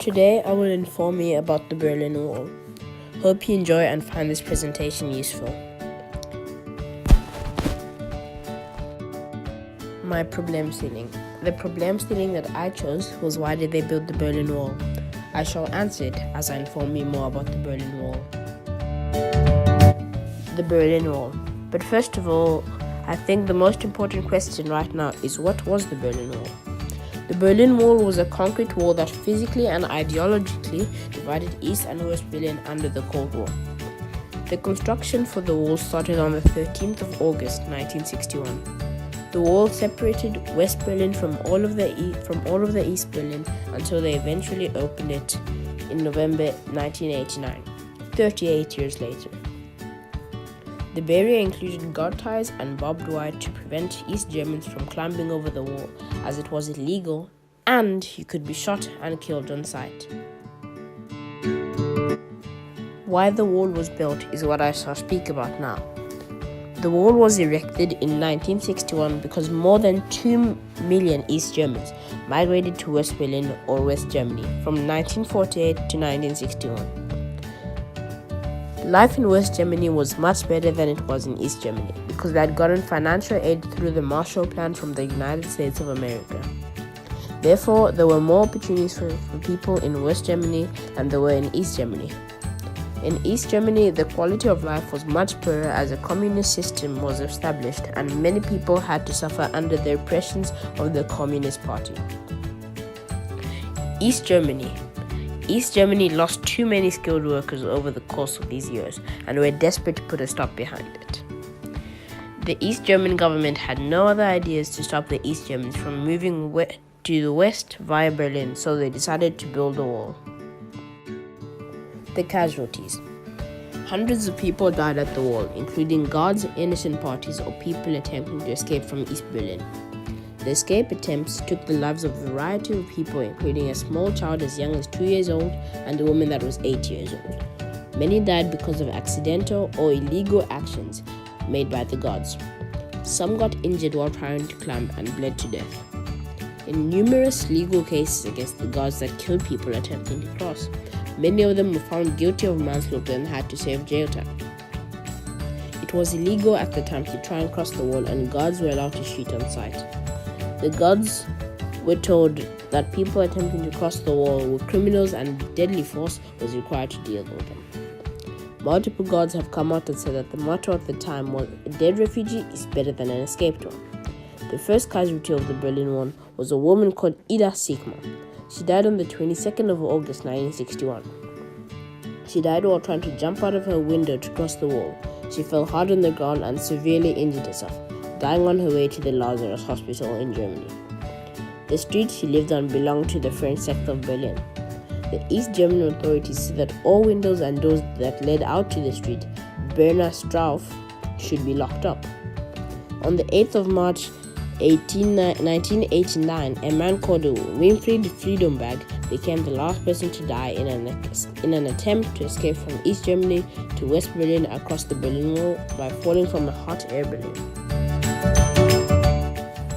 Today I will inform you about the Berlin Wall. Hope you enjoy and find this presentation useful. My Problemstelling. The Problemstelling that I chose was, why did they build the Berlin Wall? I shall answer it as I inform you more about the Berlin Wall. The Berlin Wall. But first of all, I think the most important question right now is, what was the Berlin Wall? The Berlin Wall was a concrete wall that physically and ideologically divided East and West Berlin under the Cold War. The construction for the wall started on the 13th of August 1961. The wall separated West Berlin from all of the East Berlin until they eventually opened it in November 1989, 38 years later. The barrier included guard ties and barbed wire to prevent East Germans from climbing over the wall, as it was illegal and you could be shot and killed on sight. Why the wall was built is what I shall speak about now. The wall was erected in 1961 because more than 2 million East Germans migrated to West Berlin or West Germany from 1948 to 1961. Life in West Germany was much better than it was in East Germany because they had gotten financial aid through the Marshall Plan from the United States of America. Therefore, there were more opportunities for people in West Germany than there were in East Germany. In East Germany, the quality of life was much poorer as a communist system was established and many people had to suffer under the oppressions of the Communist Party. East Germany lost too many skilled workers over the course of these years and were desperate to put a stop behind it. The East German government had no other ideas to stop the East Germans from moving to the west via Berlin, so they decided to build a wall. The casualties. Hundreds of people died at the wall, including guards, innocent parties, or people attempting to escape from East Berlin. The escape attempts took the lives of a variety of people, including a small child as young as 2 years old and a woman that was 8 years old. Many died because of accidental or illegal actions made by the guards. Some got injured while trying to climb and bled to death. In numerous legal cases against the guards that killed people attempting to cross, many of them were found guilty of manslaughter and had to serve jail time. It was illegal at the time to try and cross the wall, and guards were allowed to shoot on sight. The guards were told that people attempting to cross the wall were criminals and deadly force was required to deal with them. Multiple guards have come out and said that the motto at the time was, "A dead refugee is better than an escaped one." The first casualty of the Berlin Wall was a woman called Ida Sigmar. She died on the 22nd of August 1961. She died while trying to jump out of her window to cross the wall. She fell hard on the ground and severely injured herself, dying on her way to the Lazarus Hospital in Germany. The street she lived on belonged to the French sector of Berlin. The East German authorities said that all windows and doors that led out to the street, Berner Straße, should be locked up. On the 8th of March 1989, a man called Winfried Friedenberg became the last person to die in an attempt to escape from East Germany to West Berlin across the Berlin Wall by falling from a hot air balloon.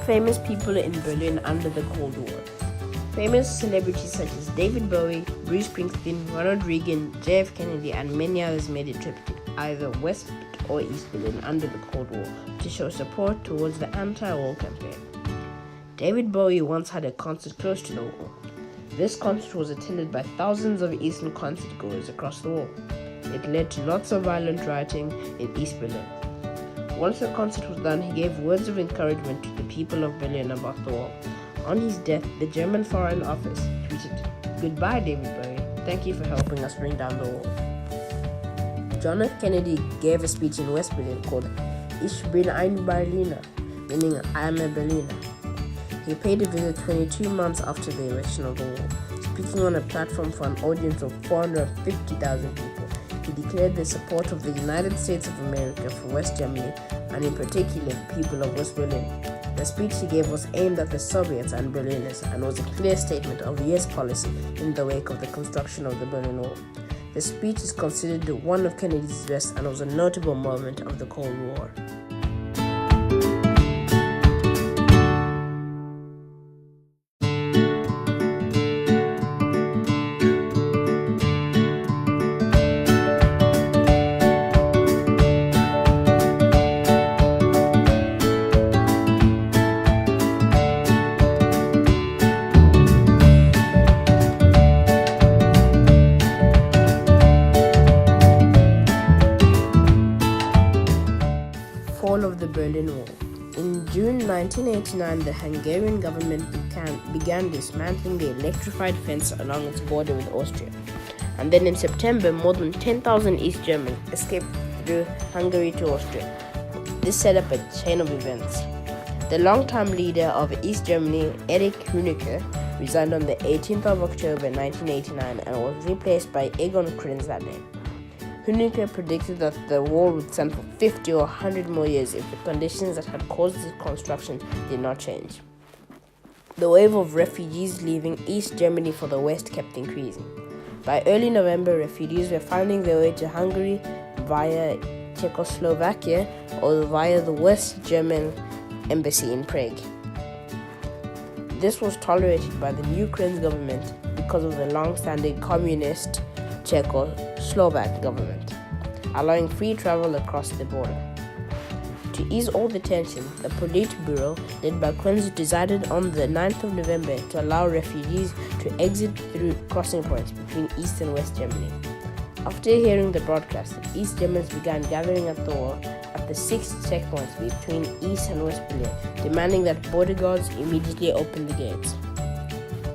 Famous people in Berlin under the Cold War. Famous celebrities such as David Bowie, Bruce Springsteen, Ronald Reagan, JF Kennedy, and many others made a trip to either West or East Berlin under the Cold War to show support towards the anti-war campaign. David Bowie once had a concert close to the wall. This concert was attended by thousands of Eastern concert goers across the wall. It led to lots of violent rioting in East Berlin. Once the concert was done, he gave words of encouragement to the people of Berlin about the wall. On his death, the German Foreign Office tweeted, "Goodbye, David Bowie. Thank you for helping us bring down the wall." John F. Kennedy gave a speech in West Berlin called "Ich bin ein Berliner," meaning "I am a Berliner." He paid a visit 22 months after the erection of the wall, speaking on a platform for an audience of 450,000 people. He declared the support of the United States of America for West Germany, and in particular the people of West Berlin. The speech he gave was aimed at the Soviets and Berliners and was a clear statement of US policy in the wake of the construction of the Berlin Wall. The speech is considered one of Kennedy's best and was a notable moment of the Cold War. 1989, the Hungarian government began dismantling the electrified fence along its border with Austria. And then in September, more than 10,000 East Germans escaped through Hungary to Austria. This set up a chain of events. The longtime leader of East Germany, Erich Honecker, resigned on the 18th of October 1989 and was replaced by Egon Krenz that day. Honecker predicted that the war would stand for 50 or 100 more years if the conditions that had caused its construction did not change. The wave of refugees leaving East Germany for the West kept increasing. By early November, refugees were finding their way to Hungary via Czechoslovakia or via the West German embassy in Prague. This was tolerated by the new Krenz government because of the long-standing communist Czechoslovak government, allowing free travel across the border. To ease all the tension, the Politburo, led by Krenz, decided on the 9th of November to allow refugees to exit through crossing points between East and West Germany. After hearing the broadcast, East Germans began gathering at the wall at the 6 checkpoints between East and West Berlin, demanding that border guards immediately open the gates.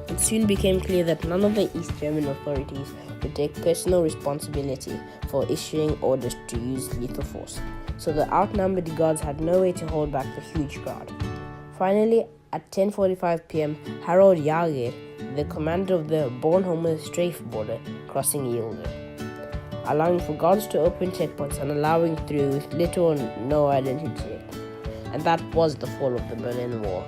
It soon became clear that none of the East German authorities would take personal responsibility for issuing orders to use lethal force, so the outnumbered guards had no way to hold back the huge crowd. Finally, at 10:45 p.m., Harold Jager, the commander of the Bornholmer Strafe border crossing, yielded, allowing for guards to open checkpoints and allowing through with little or no identity. And that was the fall of the Berlin Wall.